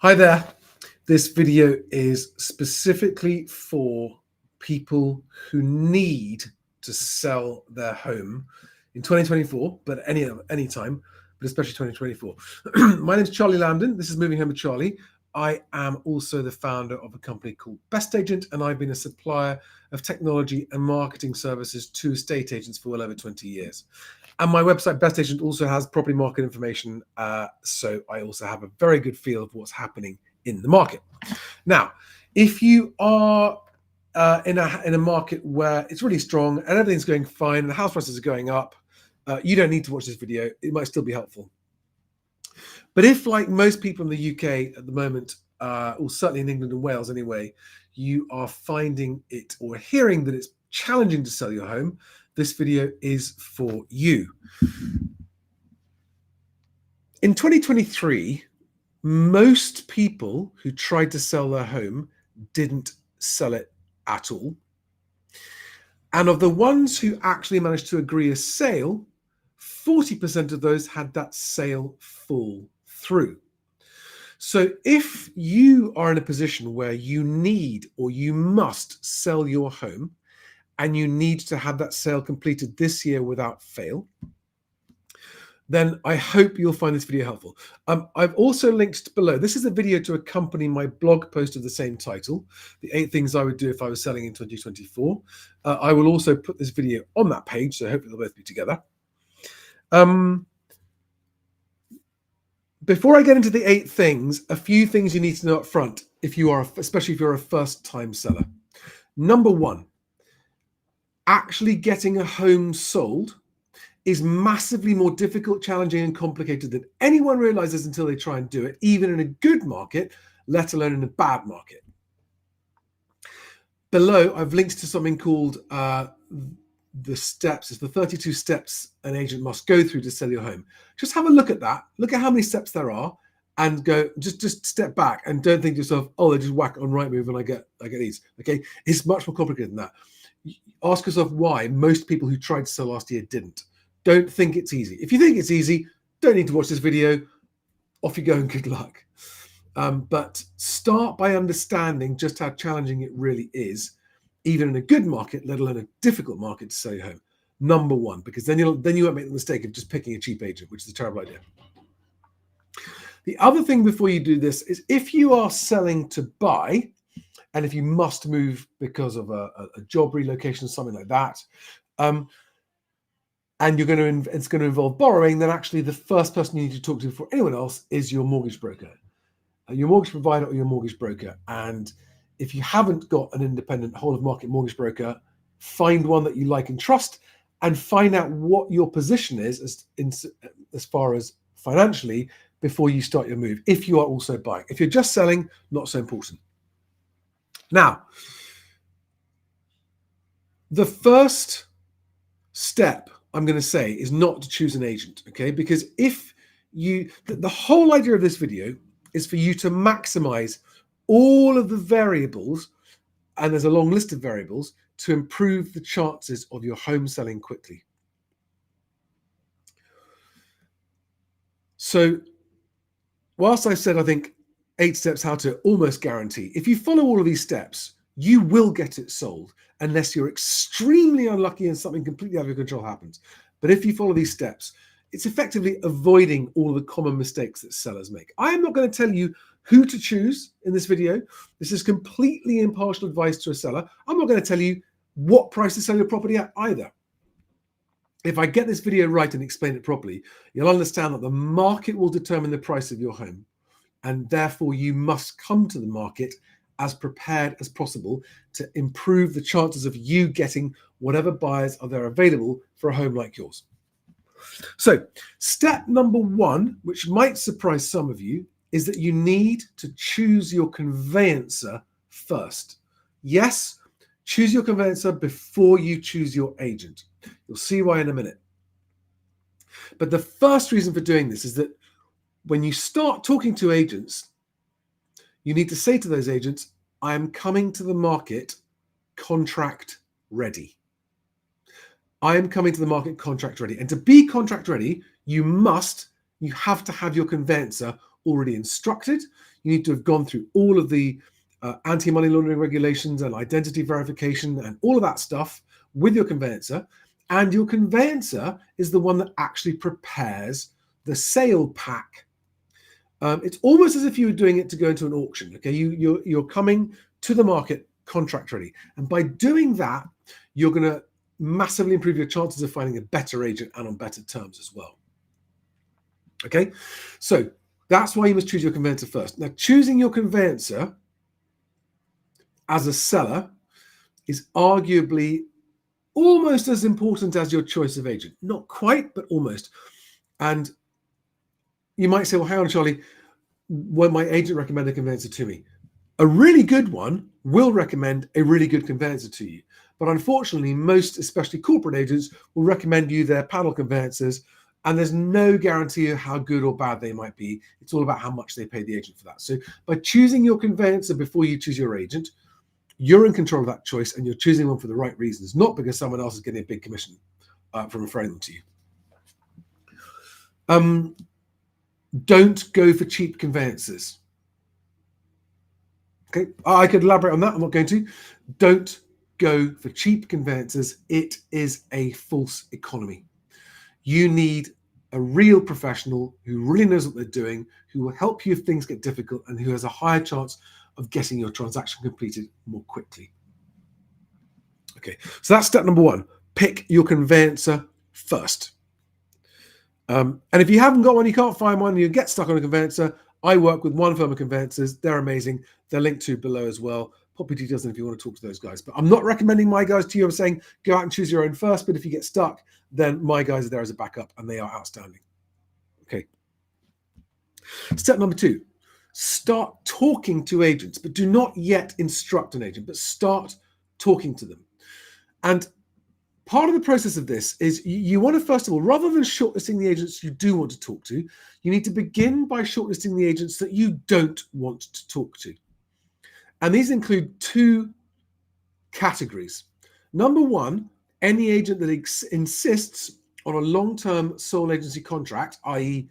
Hi there. This video is specifically for people who need to sell their home in 2024, but any time, but especially 2024. My name is Charlie Lambden. This is Moving Home with Charlie. I am also the founder of a company called BestAgent, and I've been a supplier of technology and marketing services to estate agents for well over 20 years. And my website, BestAgent, also has property market information. So I also have a very good feel of what's happening in the market. Now, if you are in a market where it's really strong and everything's going fine and the house prices are going up, you don't need to watch this video. It might still be helpful. But if, like most people in the UK at the moment, or certainly in England and Wales anyway, you are finding it or hearing that it's challenging to sell your home, this video is for you. In 2023, most people who tried to sell their home didn't sell it at all. And of the ones who actually managed to agree a sale, 40% of those had that sale fall through. So if you are in a position where you need or you must sell your home, and you need to have that sale completed this year without fail, then I hope you'll find this video helpful. I've also linked below. This is a video to accompany my blog post of the same title, the 8 things I would do if I was selling in 2024. I will also put this video on that page, so hopefully they'll both be together. Before I get into the 8 things, a few things you need to know up front, especially if you're a first-time seller. Number 1, actually getting a home sold is massively more difficult, challenging, and complicated than anyone realizes until they try and do it, even in a good market, let alone in a bad market. Below, I've linked to something called the steps. It's the 32 steps an agent must go through to sell your home. Just have a look at that. Look at how many steps there are, and go. Just step back and don't think to yourself, "Oh, they just whack on Rightmove and I get these." Okay, it's much more complicated than that. Ask yourself why most people who tried to sell last year didn't. Don't think it's easy. If you think it's easy, don't need to watch this video. Off you go and good luck. But start by understanding just how challenging it really is, even in a good market, let alone a difficult market to sell your home. Number 1, because then you won't make the mistake of just picking a cheap agent, which is a terrible idea. The other thing before you do this is if you are selling to buy, and if you must move because of a job relocation, something like that, and it's going to involve borrowing, then actually the first person you need to talk to before anyone else is your mortgage broker, your mortgage provider or your mortgage broker. And if you haven't got an independent whole of market mortgage broker, find one that you like and trust, and find out what your position is as far as financially before you start your move, if you are also buying. If you're just selling, not so important. Now, the first step I'm going to say is not to choose an agent, okay? Because the whole idea of this video is for you to maximize all of the variables, and there's a long list of variables, to improve the chances of your home selling quickly. So, whilst I said I think 8 steps how to almost guarantee, if you follow all of these steps, you will get it sold unless you're extremely unlucky and something completely out of your control happens. But if you follow these steps, it's effectively avoiding all of the common mistakes that sellers make. I am not going to tell you who to choose in this video. This is completely impartial advice to a seller. I'm not going to tell you what price to sell your property at either. If I get this video right and explain it properly, you'll understand that the market will determine the price of your home, and therefore you must come to the market as prepared as possible to improve the chances of you getting whatever buyers are there available for a home like yours. So step number 1, which might surprise some of you, is that you need to choose your conveyancer first. Yes, choose your conveyancer before you choose your agent. You'll see why in a minute. But the first reason for doing this is that when you start talking to agents, you need to say to those agents, I am coming to the market contract ready. I am coming to the market contract ready. And to be contract ready, you have to have your conveyancer already instructed. You need to have gone through all of the anti-money laundering regulations and identity verification and all of that stuff with your conveyancer. And your conveyancer is the one that actually prepares the sale pack. It's almost as if you were doing it to go into an auction. Okay, you're coming to the market contract ready, and by doing that, you're going to massively improve your chances of finding a better agent and on better terms as well. Okay, so that's why you must choose your conveyancer first. Now, choosing your conveyancer as a seller is arguably almost as important as your choice of agent. Not quite, but almost. And you might say, well, hang on, Charlie, when my agent recommended a conveyancer to me, a really good one will recommend a really good conveyancer to you. But unfortunately, most, especially corporate agents, will recommend you their panel conveyancers, and there's no guarantee of how good or bad they might be. It's all about how much they pay the agent for that. So by choosing your conveyancer before you choose your agent, you're in control of that choice, and you're choosing one for the right reasons, not because someone else is getting a big commission from referring them to you. Don't go for cheap conveyancers. Okay, I could elaborate on that. I'm not going to. Don't go for cheap conveyancers. It is a false economy. You need a real professional who really knows what they're doing, who will help you if things get difficult, and who has a higher chance of getting your transaction completed more quickly. Okay, so that's step number one. Pick your conveyancer first. And if you haven't got one, you can't find one, you get stuck on a conveyancer, I work with one firm of conveyancers. They're amazing. They're linked to below as well. Pop your details in if you want to talk to those guys. But I'm not recommending my guys to you. I'm saying go out and choose your own first. But if you get stuck, then my guys are there as a backup, and they are outstanding. Okay. Step number two, start talking to agents, but do not yet instruct an agent, but start talking to them. And part of the process of this is you want to, first of all, rather than shortlisting the agents you do want to talk to, you need to begin by shortlisting the agents that you don't want to talk to. And these include two categories. Number one, any agent that insists on a long-term sole agency contract, i.e.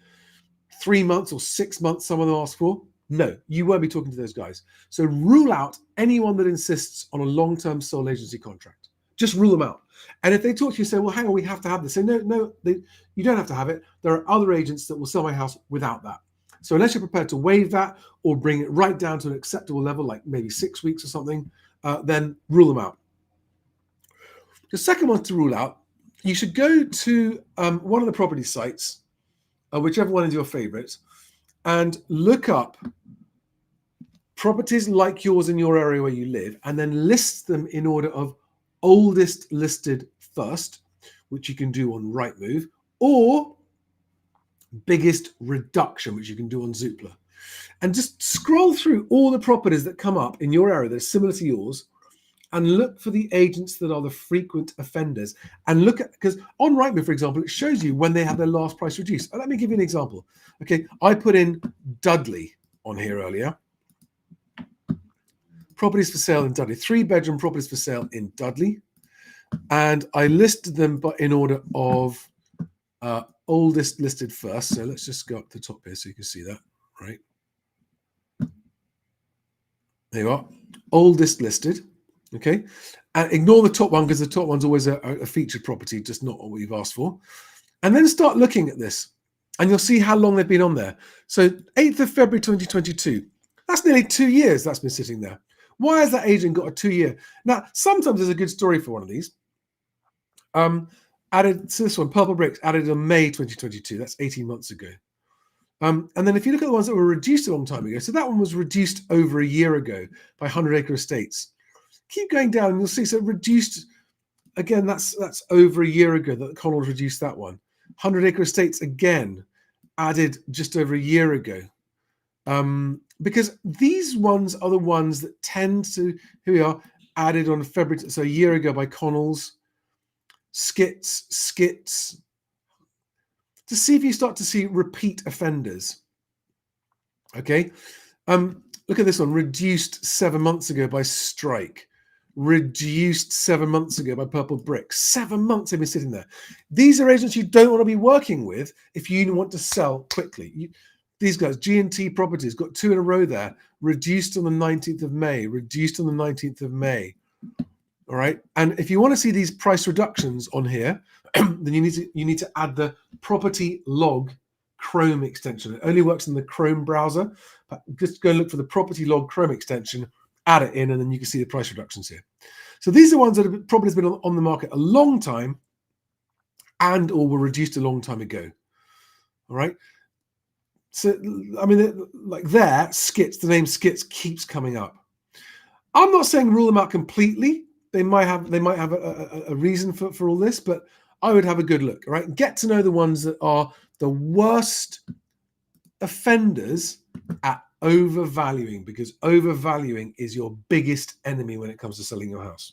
3 months or 6 months, some of them ask for. No, you won't be talking to those guys. So rule out anyone that insists on a long-term sole agency contract. Just rule them out. And if they talk to you, say, well, hang on, we have to have this. Say, no, you don't have to have it. There are other agents that will sell my house without that. So unless you're prepared to waive that or bring it right down to an acceptable level, like maybe 6 weeks or something, then rule them out. The second one to rule out, you should go to one of the property sites, whichever one is your favorite, and look up properties like yours in your area where you live, and then list them in order of oldest listed first, which you can do on Rightmove, or biggest reduction, which you can do on Zoopla. And just scroll through all the properties that come up in your area that are similar to yours, and look for the agents that are the frequent offenders. And look at, because on Rightmove, for example, it shows you when they have their last price reduced. Let me give you an example. Okay, I put in Dudley on here earlier. Properties for sale in Dudley, 3-bedroom properties for sale in Dudley. And I listed them but in order of oldest listed first. So let's just go up to the top here so you can see that, right? There you are, oldest listed. Okay, and ignore the top one because the top one's always a featured property, just not what you've asked for. And then start looking at this, and you'll see how long they've been on there. So 8th of February 2022, that's nearly 2 years that's been sitting there. Why has that agent got a 2-year? Now, sometimes there's a good story for one of these. Added to this one, Purple Bricks, added in May 2022. That's 18 months ago. And then if you look at the ones that were reduced a long time ago, so that one was reduced over a year ago by 100 Acre Estates. Keep going down and you'll see, so reduced, again, that's over a year ago that Connells reduced that one. 100 Acre Estates, again, added just over a year ago. Because these ones are the ones that tend to, here we are, added on February, so a year ago by Connells. Skits, to see if you start to see repeat offenders. Okay, look at this one, reduced 7 months ago by Strike, reduced 7 months ago by Purple Bricks. 7 months they've been sitting there. These are agents you don't want to be working with if you want to sell quickly. These guys, G&T Properties, got 2 in a row there, reduced on the 19th of May, reduced on the 19th of May. All right. And if you want to see these price reductions on here, then you need to add the property log Chrome extension. It only works in the Chrome browser. But just go and look for the property log Chrome extension, add it in, and then you can see the price reductions here. So these are ones that have probably been on the market a long time and or were reduced a long time ago. All right. So, I mean, like there, skits, the name skits keeps coming up. I'm not saying rule them out completely. They might have a reason for all this, but I would have a good look, all right? Get to know the ones that are the worst offenders at overvaluing, because overvaluing is your biggest enemy when it comes to selling your house.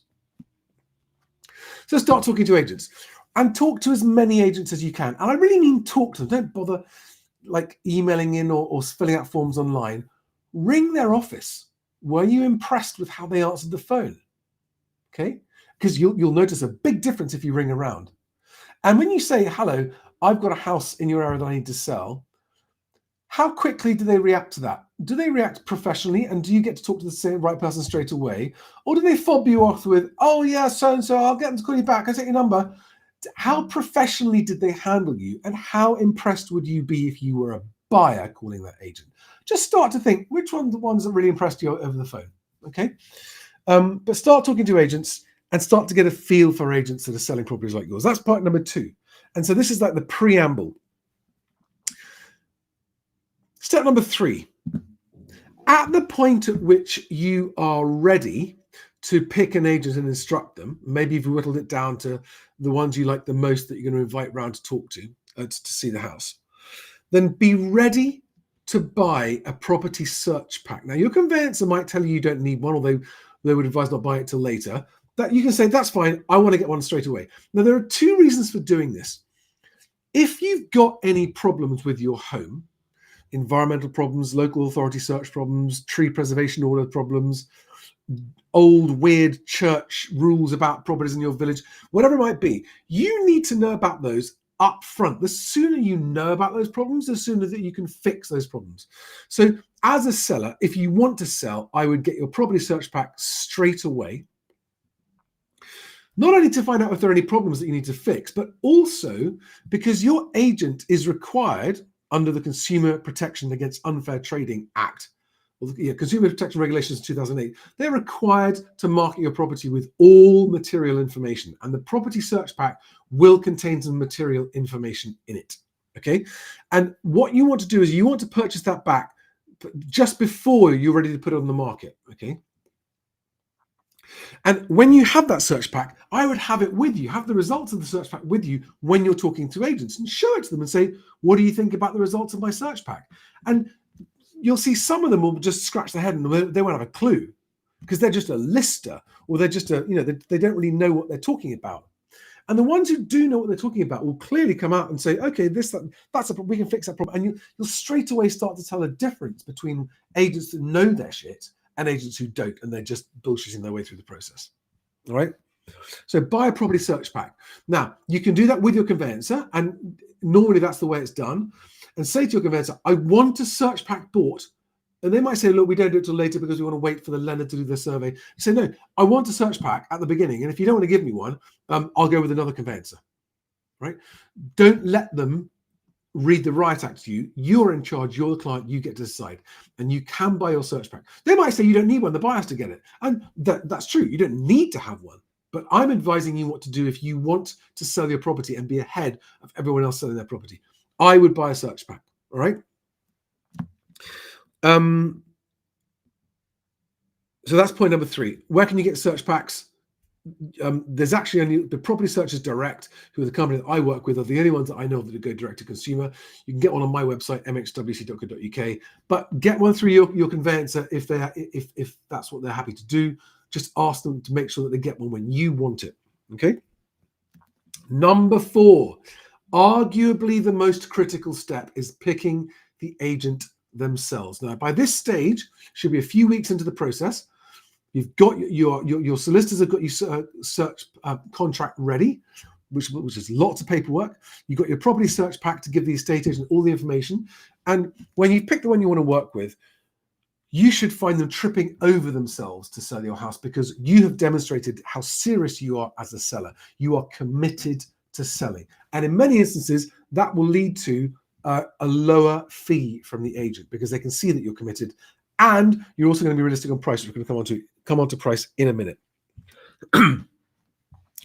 So start talking to agents and talk to as many agents as you can. And I really mean talk to them. Don't bother like emailing in or filling out forms online. Ring their office. Were you impressed with how they answered the phone? Okay, because you'll notice a big difference if you ring around. And when you say, hello, I've got a house in your area that I need to sell, how quickly do they react to that? Do they react professionally, and do you get to talk to the same right person straight away? Or do they fob you off with, oh yeah, so-and-so, I'll get them to call you back, I'll take your number. How professionally did they handle you, and how impressed would you be if you were a buyer calling that agent? Just start to think, which ones are the ones that really impressed you over the phone, okay? But start talking to agents and start to get a feel for agents that are selling properties like yours. That's part number 2. And so this is like the preamble. Step number 3. At the point at which you are ready to pick an agent and instruct them, maybe you've whittled it down to the ones you like the most that you're going to invite round to talk to see the house, then be ready to buy a property search pack. Now, your conveyancer might tell you don't need one, although they would advise not buying it till later. That you can say, that's fine, I want to get one straight away. Now, there are 2 reasons for doing this. If you've got any problems with your home, environmental problems, local authority search problems, tree preservation order problems, old weird church rules about properties in your village, whatever it might be, you need to know about those up front. The sooner you know about those problems, the sooner that you can fix those problems. So as a seller, if you want to sell, I would get your property search pack straight away. Not only to find out if there are any problems that you need to fix, but also because your agent is required under the Consumer Protection Against Unfair Trading Act, or the Consumer Protection Regulations 2008, they're required to market your property with all material information, and the property search pack will contain some material information in it, okay? And what you want to do is you want to purchase that back just before you're ready to put it on the market, okay? And when you have that search pack, I would have it with you, have the results of the search pack with you when you're talking to agents, and show it to them and say, what do you think about the results of my search pack? And you'll see some of them will just scratch their head and they won't have a clue, because they're just a lister, or they're just they don't really know what they're talking about. And the ones who do know what they're talking about will clearly come out and say, okay, that's a problem, we can fix that problem. And you'll straight away start to tell a difference between agents that know their shit and agents who don't, and they're just bullshitting their way through the process. All right. So buy a property search pack. Now, you can do that with your conveyancer, and normally that's the way it's done. And say to your conveyancer, I want a search pack bought. And they might say, look, we don't do it till later because we want to wait for the lender to do the survey. You say, no, I want a search pack at the beginning. And if you don't want to give me one, I'll go with another conveyancer, right? Don't let them read the riot act to you. You're in charge, you're the client, you get to decide. And you can buy your search pack. They might say you don't need one, the buyer has to get it. And that's true, you don't need to have one. But I'm advising you what to do if you want to sell your property and be ahead of everyone else selling their property. I would buy a search pack, all right? So that's point number 3. Where can you get search packs? There's actually only the Property Searchers Direct, who are the company that I work with, are the only ones that I know that go direct to consumer. You can get one on my website, mxwc.co.uk, but get one through your conveyancer if that's what they're happy to do. Just ask them to make sure that they get one when you want it. Okay. Number 4, arguably the most critical step is picking the agent themselves. Now, by this stage, should be a few weeks into the process. You've got your solicitors have got your search contract ready, which is lots of paperwork. You've got your property search pack to give the estate agent all the information. And when you pick the one you want to work with, you should find them tripping over themselves to sell your house, because you have demonstrated how serious you are as a seller. You are committed to selling. And in many instances, that will lead to a lower fee from the agent, because they can see that you're committed. And you're also going to be realistic on price. We're going to come on to price in a minute.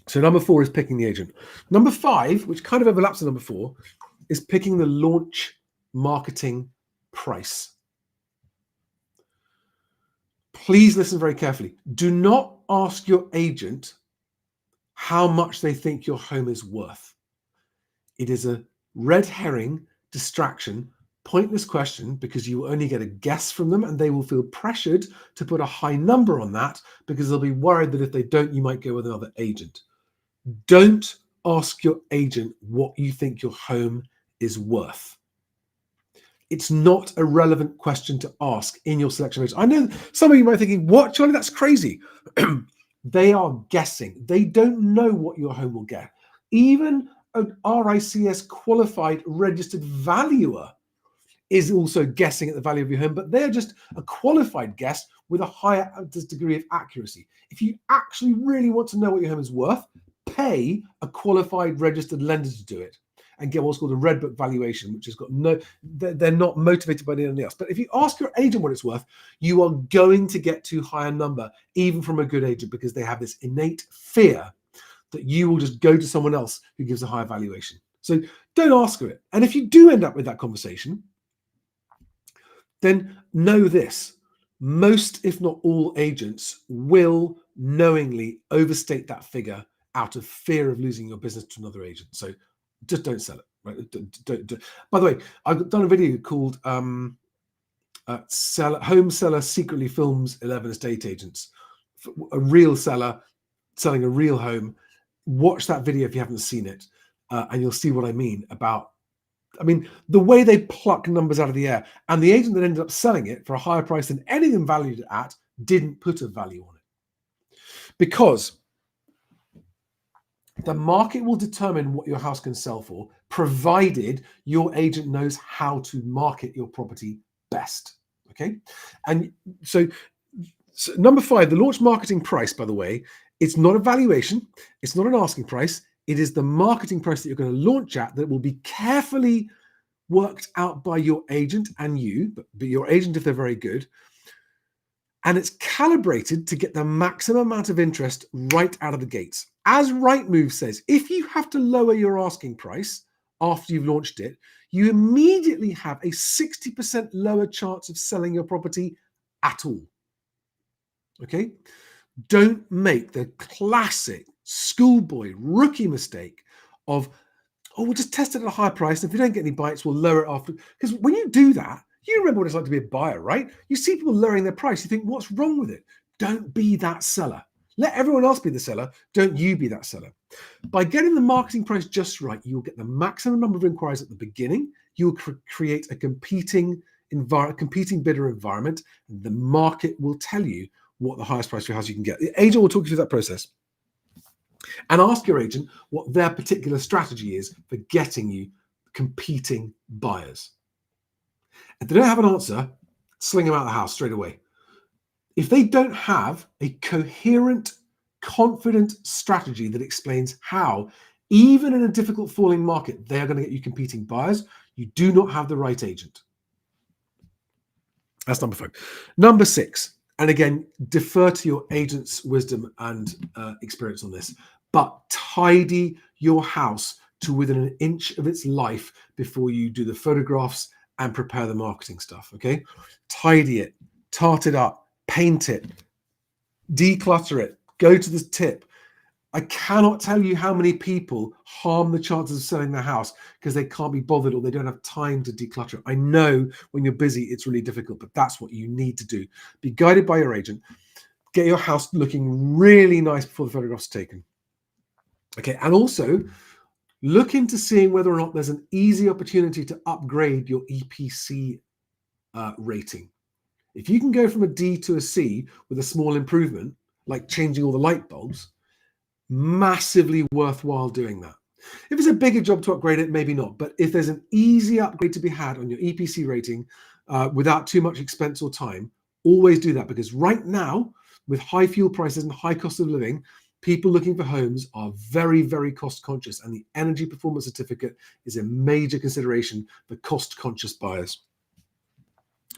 So number 4 is picking the agent. Number 5, which kind of overlaps with number 4, is picking the launch marketing price. Please listen very carefully. Do not ask your agent how much they think your home is worth. It is a red herring, distraction, pointless question, because you will only get a guess from them, and they will feel pressured to put a high number on that, because they'll be worried that if they don't, you might go with another agent. Don't ask your agent what you think your home is worth. It's not a relevant question to ask in your selection of agents. I know some of you might be thinking, what, Charlie, that's crazy. They are guessing. They don't know what your home will get. Even an RICS qualified registered valuer is also guessing at the value of your home, but they're just a qualified guess with a higher degree of accuracy. If you actually really want to know what your home is worth, pay a qualified registered lender to do it and get what's called a red book valuation, which has got no, they're not motivated by anything else. But if you ask your agent what it's worth, you are going to get too high a number, even from a good agent, because they have this innate fear that you will just go to someone else who gives a higher valuation. So don't ask her it. And if you do end up with that conversation, then know this: most, if not all, agents will knowingly overstate that figure out of fear of losing your business to another agent. So just don't sell it. Right? Don't. By the way, I've done a video called Home Seller Secretly Films 11 Estate Agents. A real seller selling a real home. Watch that video if you haven't seen it, and you'll see what I mean about, the way they pluck numbers out of the air. And the agent that ended up selling it for a higher price than anything valued at didn't put a value on it. Because the market will determine what your house can sell for, provided your agent knows how to market your property best. Okay. And so number 5, the launch marketing price, by the way, it's not a valuation. It's not an asking price. It is the marketing price that you're going to launch at, that will be carefully worked out by your agent and you, but your agent if they're very good. And it's calibrated to get the maximum amount of interest right out of the gates. As Rightmove says, if you have to lower your asking price after you've launched it, you immediately have a 60% lower chance of selling your property at all. Okay? Don't make the classic schoolboy rookie mistake of, oh, we'll just test it at a higher price, and if we don't get any bites, we'll lower it after. Because when you do that, you remember what it's like to be a buyer, right? You see people lowering their price, you think, what's wrong with it? Don't be that seller. Let everyone else be the seller. Don't you be that seller. By getting the marketing price just right, you will get the maximum number of inquiries at the beginning. You will create a competing bidder environment. And the market will tell you what the highest price for your house you can get. The agent will talk you through that process. And ask your agent what their particular strategy is for getting you competing buyers. If they don't have an answer, sling them out of the house straight away. If they don't have a coherent, confident strategy that explains how, even in a difficult falling market, they are going to get you competing buyers, you do not have the right agent. That's number 5. Number 6, and again, defer to your agent's wisdom and experience on this, but tidy your house to within an inch of its life before you do the photographs and prepare the marketing stuff, okay? Tidy it, tart it up, paint it, declutter it, go to the tip. I cannot tell you how many people harm the chances of selling their house because they can't be bothered or they don't have time to declutter it. I know when you're busy, it's really difficult, but that's what you need to do. Be guided by your agent. Get your house looking really nice before the photographs are taken. Okay, and also look into seeing whether or not there's an easy opportunity to upgrade your EPC rating. If you can go from a D to a C with a small improvement, like changing all the light bulbs, massively worthwhile doing that. If it's a bigger job to upgrade it, maybe not. But if there's an easy upgrade to be had on your EPC rating without too much expense or time, always do that, because right now, with high fuel prices and high cost of living, people looking for homes are very, very cost conscious, and the energy performance certificate is a major consideration for cost conscious buyers.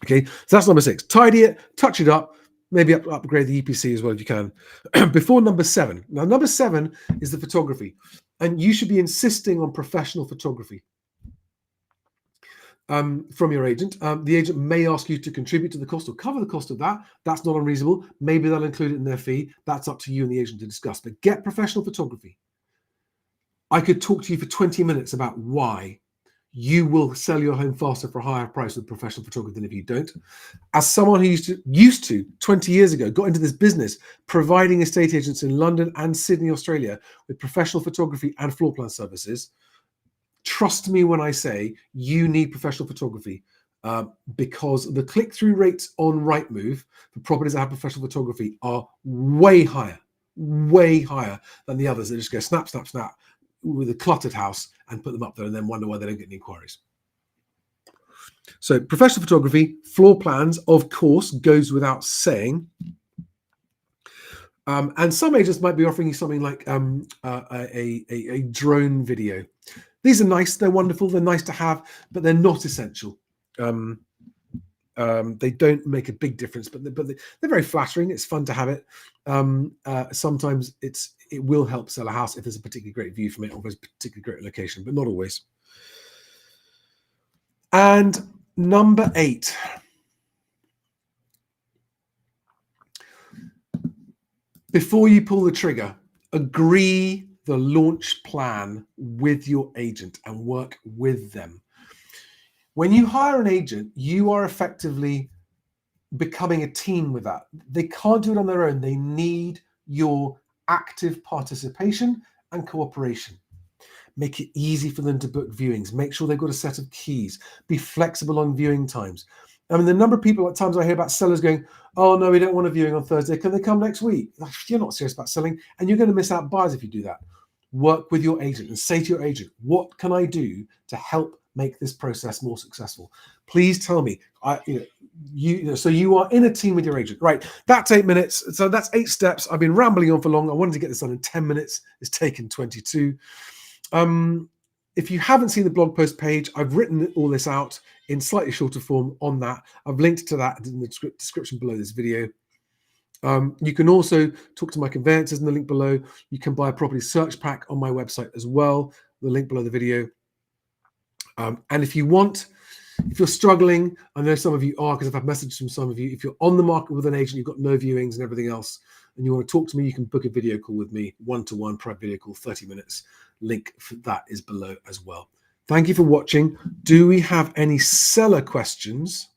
Okay, so that's number 6. Tidy it, touch it up, maybe upgrade the EPC as well if you can. Before number 7. Now, number 7 is the photography, and you should be insisting on professional photography from your agent. The agent may ask you to contribute to the cost or cover the cost of that. That's not unreasonable. Maybe they'll include it in their fee. That's up to you and the agent to discuss. But get professional photography. I could talk to you for 20 minutes about why you will sell your home faster for a higher price with professional photography than if you don't. As someone who used to 20 years ago, got into this business, providing estate agents in London and Sydney, Australia, with professional photography and floor plan services, trust me when I say you need professional photography, because the click-through rates on Rightmove for properties that have professional photography are way higher than the others that just go snap, snap, snap with a cluttered house and put them up there and then wonder why they don't get any inquiries. So professional photography, floor plans, of course, goes without saying. And some agents might be offering you something like a drone video. These are nice, they're wonderful, they're nice to have, but they're not essential. They don't make a big difference, but they're very flattering. It's fun to have it. Sometimes it will help sell a house if there's a particularly great view from it or there's a particularly great location, but not always. And number 8. Before you pull the trigger, agree the launch plan with your agent and work with them. When you hire an agent, you are effectively becoming a team with that. They can't do it on their own. They need your active participation and cooperation. Make it easy for them to book viewings. Make sure they've got a set of keys. Be flexible on viewing times. I mean, the number of people at times I hear about sellers going, oh, no, we don't want a viewing on Thursday. Can they come next week? You're not serious about selling, and you're going to miss out buyers if you do that. Work with your agent and say to your agent, what can I do to help make this process more successful? Please tell me. So you are in a team with your agent, right? That's 8 minutes. So that's 8 steps. I've been rambling on for long. I wanted to get this done in 10 minutes. It's taken 22. If you haven't seen the blog post page, I've written all this out in slightly shorter form on that. I've linked to that in the description below this video. You can also talk to my conveyancers in the link below. You can buy a property search pack on my website as well, the link below the video. And if you're struggling, I know some of you are, because I've had messages from some of you. If you're on the market with an agent, you've got no viewings and everything else, and you want to talk to me, you can book a video call with me, 1-to-1 private video call, 30 minutes. Link for that is below as well. Thank you for watching. Do we have any seller questions?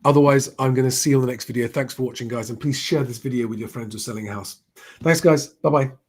Otherwise, I'm going to see you on the next video. Thanks for watching, guys. And please share this video with your friends who are selling a house. Thanks, guys. Bye-bye.